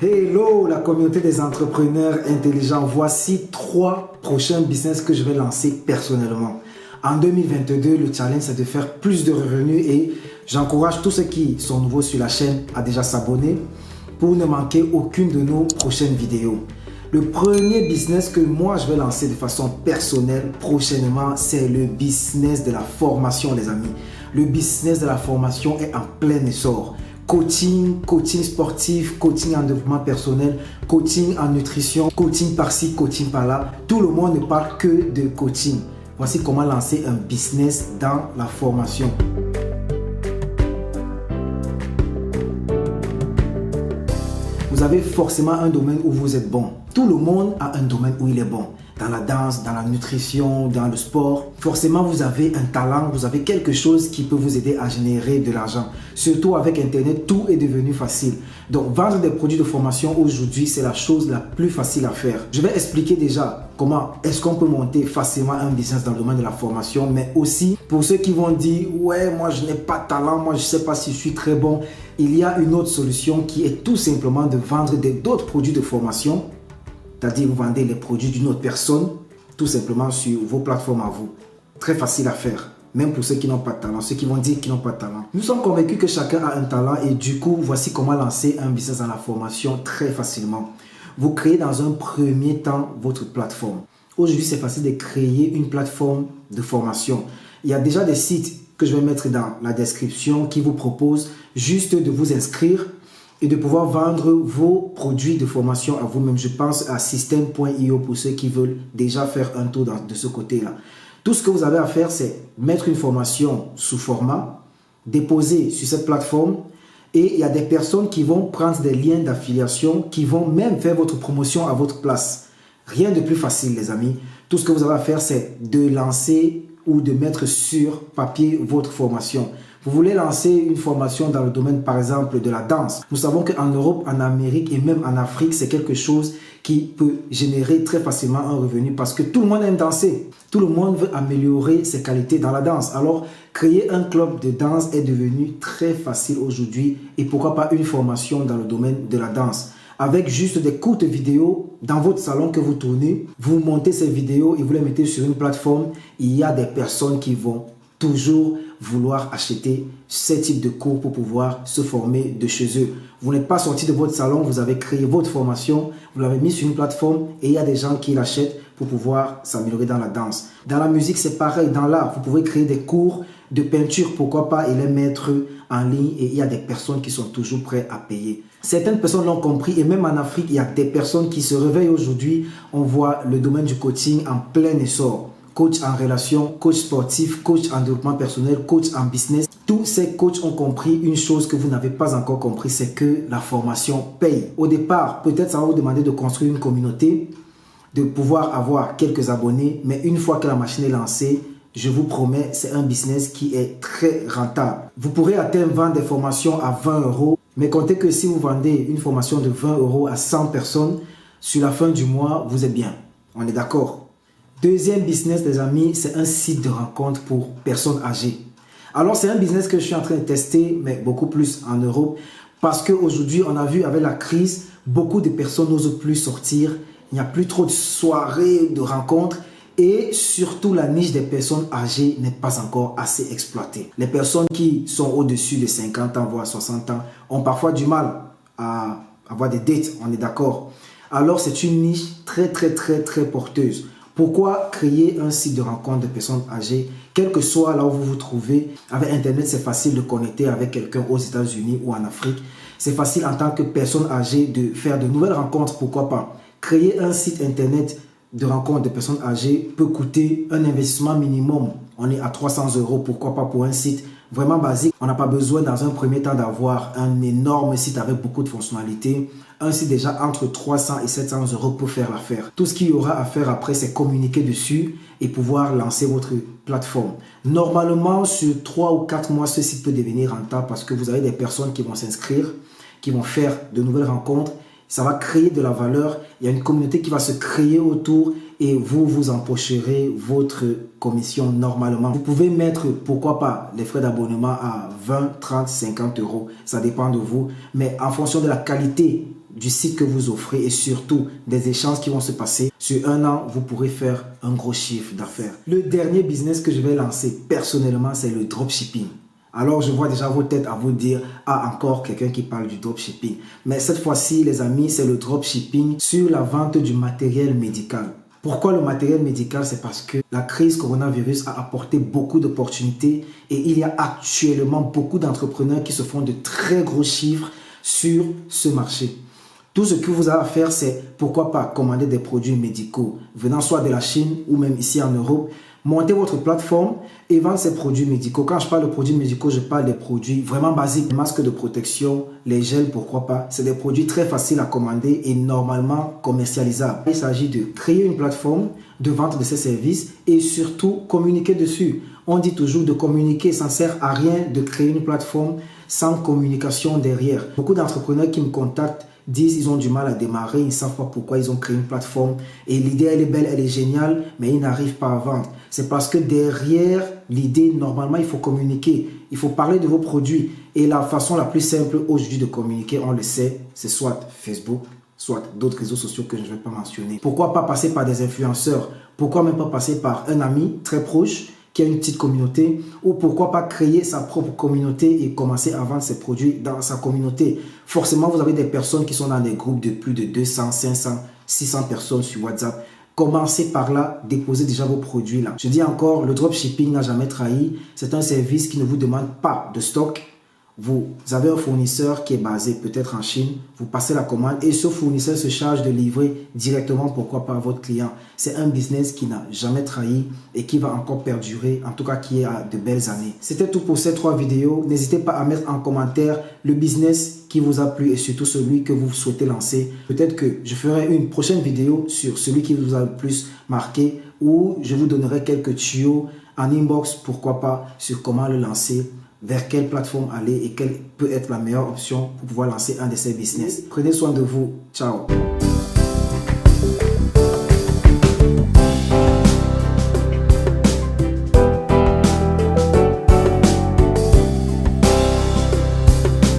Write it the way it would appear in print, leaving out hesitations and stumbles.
Hello la communauté des entrepreneurs intelligents, voici 3 prochains business que je vais lancer personnellement. En 2022, le challenge c'est de faire plus de revenus et j'encourage tous ceux qui sont nouveaux sur la chaîne à déjà s'abonner pour ne manquer aucune de nos prochaines vidéos. Le premier business que moi je vais lancer de façon personnelle prochainement, c'est le business de la formation les amis. Le business de la formation est en plein essor. Coaching sportif, coaching en développement personnel, coaching en nutrition, coaching par-ci, coaching par-là. Tout le monde ne parle que de coaching. Voici comment lancer un business dans la formation. Vous avez forcément un domaine où vous êtes bon. Tout le monde a un domaine où il est bon. Dans la danse, dans la nutrition, dans le sport. Forcément, vous avez un talent, vous avez quelque chose qui peut vous aider à générer de l'argent. Surtout avec Internet, tout est devenu facile. Donc, vendre des produits de formation aujourd'hui, c'est la chose la plus facile à faire. Je vais expliquer déjà comment est-ce qu'on peut monter facilement un business dans le domaine de la formation, mais aussi pour ceux qui vont dire « Ouais, moi je n'ai pas de talent, moi je ne sais pas si je suis très bon ». Il y a une autre solution qui est tout simplement de vendre d'autres produits de formation. C'est-à-dire vous vendez les produits d'une autre personne tout simplement sur vos plateformes à vous. Très facile à faire, même pour ceux qui n'ont pas de talent, ceux qui vont dire qu'ils n'ont pas de talent. Nous sommes convaincus que chacun a un talent et du coup, voici comment lancer un business dans la formation très facilement. Vous créez dans un premier temps votre plateforme. Aujourd'hui, c'est facile de créer une plateforme de formation. Il y a déjà des sites que je vais mettre dans la description qui vous proposent juste de vous inscrire et de pouvoir vendre vos produits de formation à vous-même. Je pense à System.io pour ceux qui veulent déjà faire un tour de ce côté-là. Tout ce que vous avez à faire, c'est mettre une formation sous format, déposer sur cette plateforme et il y a des personnes qui vont prendre des liens d'affiliation, qui vont même faire votre promotion à votre place. Rien de plus facile, les amis. Tout ce que vous avez à faire, c'est de lancer ou de mettre sur papier votre formation. Vous voulez lancer une formation dans le domaine, par exemple, de la danse. Nous savons qu'en Europe, en Amérique et même en Afrique, c'est quelque chose qui peut générer très facilement un revenu parce que tout le monde aime danser. Tout le monde veut améliorer ses qualités dans la danse. Alors, créer un club de danse est devenu très facile aujourd'hui et pourquoi pas une formation dans le domaine de la danse. Avec juste des courtes vidéos dans votre salon que vous tournez, vous montez ces vidéos et vous les mettez sur une plateforme. Il y a des personnes qui vont toujours vouloir acheter ce type de cours pour pouvoir se former de chez eux. Vous n'êtes pas sorti de votre salon, vous avez créé votre formation, vous l'avez mis sur une plateforme et il y a des gens qui l'achètent pour pouvoir s'améliorer dans la danse. Dans la musique, c'est pareil. Dans l'art, vous pouvez créer des cours de peinture, pourquoi pas, et les mettre en ligne et il y a des personnes qui sont toujours prêtes à payer. Certaines personnes l'ont compris et même en Afrique, il y a des personnes qui se réveillent aujourd'hui. On voit le domaine du coaching en plein essor. Coach en relation, coach sportif, coach en développement personnel, coach en business. Tous ces coachs ont compris une chose que vous n'avez pas encore compris, c'est que la formation paye. Au départ, peut-être ça va vous demander de construire une communauté, de pouvoir avoir quelques abonnés, mais une fois que la machine est lancée, je vous promets, c'est un business qui est très rentable. Vous pourrez à terme vendre des formations à 20 €, mais comptez que si vous vendez une formation de 20 € à 100 personnes, sur la fin du mois, vous êtes bien. On est d'accord? Deuxième business, les amis, c'est un site de rencontre pour personnes âgées. Alors, c'est un business que je suis en train de tester, mais beaucoup plus en Europe, parce qu'aujourd'hui, on a vu avec la crise, beaucoup de personnes n'osent plus sortir. Il n'y a plus trop de soirées, de rencontres. Et surtout, la niche des personnes âgées n'est pas encore assez exploitée. Les personnes qui sont au-dessus de 50 ans, voire 60 ans, ont parfois du mal à avoir des dates, on est d'accord. Alors, c'est une niche très porteuse. Pourquoi créer un site de rencontre de personnes âgées? Quel que soit là où vous vous trouvez, avec Internet, c'est facile de connecter avec quelqu'un aux États-Unis ou en Afrique. C'est facile en tant que personne âgée de faire de nouvelles rencontres, pourquoi pas? Créer un site Internet de rencontre de personnes âgées peut coûter un investissement minimum. On est à 300 €, pourquoi pas pour un site vraiment basique. On n'a pas besoin dans un premier temps d'avoir un énorme site avec beaucoup de fonctionnalités. Un site déjà entre 300 et 700 € pour faire l'affaire. Tout ce qu'il y aura à faire après, c'est communiquer dessus et pouvoir lancer votre plateforme. Normalement, sur 3 ou 4 mois, ce site peut devenir rentable parce que vous avez des personnes qui vont s'inscrire, qui vont faire de nouvelles rencontres. Ça va créer de la valeur. Il y a une communauté qui va se créer autour et vous empocherez votre commission normalement. Vous pouvez mettre, pourquoi pas, les frais d'abonnement à 20, 30, 50 €. Ça dépend de vous. Mais en fonction de la qualité du site que vous offrez et surtout des échanges qui vont se passer, sur un an, vous pourrez faire un gros chiffre d'affaires. Le dernier business que je vais lancer personnellement, c'est le dropshipping. Alors, je vois déjà vos têtes à vous dire, ah, encore quelqu'un qui parle du dropshipping. Mais cette fois-ci, les amis, c'est le dropshipping sur la vente du matériel médical. Pourquoi le matériel médical? C'est parce que la crise coronavirus a apporté beaucoup d'opportunités et il y a actuellement beaucoup d'entrepreneurs qui se font de très gros chiffres sur ce marché. Tout ce que vous avez à faire, c'est pourquoi pas commander des produits médicaux venant soit de la Chine ou même ici en Europe. Montez votre plateforme et vendre ces produits médicaux. Quand je parle de produits médicaux, je parle des produits vraiment basiques. Les masques de protection, les gels, pourquoi pas. C'est des produits très faciles à commander et normalement commercialisables. Il s'agit de créer une plateforme de vente de ces services et surtout communiquer dessus. On dit toujours de communiquer, ça ne sert à rien de créer une plateforme sans communication derrière. Beaucoup d'entrepreneurs qui me contactent disent qu'ils ont du mal à démarrer, ils ne savent pas pourquoi ils ont créé une plateforme et l'idée elle est belle, elle est géniale, mais ils n'arrivent pas à vendre. C'est parce que derrière l'idée, normalement, il faut communiquer, il faut parler de vos produits et la façon la plus simple aujourd'hui de communiquer, on le sait, c'est soit Facebook, soit d'autres réseaux sociaux que je ne vais pas mentionner. Pourquoi pas passer par des influenceurs? Pourquoi même pas passer par un ami très proche qui a une petite communauté, ou pourquoi pas créer sa propre communauté et commencer à vendre ses produits dans sa communauté. Forcément, vous avez des personnes qui sont dans des groupes de plus de 200, 500, 600 personnes sur WhatsApp. Commencez par là, déposez déjà vos produits là. Je dis encore, le dropshipping n'a jamais trahi. C'est un service qui ne vous demande pas de stock. Vous avez un fournisseur qui est basé peut-être en Chine, vous passez la commande et ce fournisseur se charge de livrer directement, pourquoi pas, à votre client. C'est un business qui n'a jamais trahi et qui va encore perdurer, en tout cas qui a de belles années. C'était tout pour ces 3 vidéos. N'hésitez pas à mettre en commentaire le business qui vous a plu et surtout celui que vous souhaitez lancer. Peut-être que je ferai une prochaine vidéo sur celui qui vous a le plus marqué ou je vous donnerai quelques tuyaux en inbox, pourquoi pas, sur comment le lancer, vers quelle plateforme aller et quelle peut être la meilleure option pour pouvoir lancer un de ces business. Prenez soin de vous. Ciao.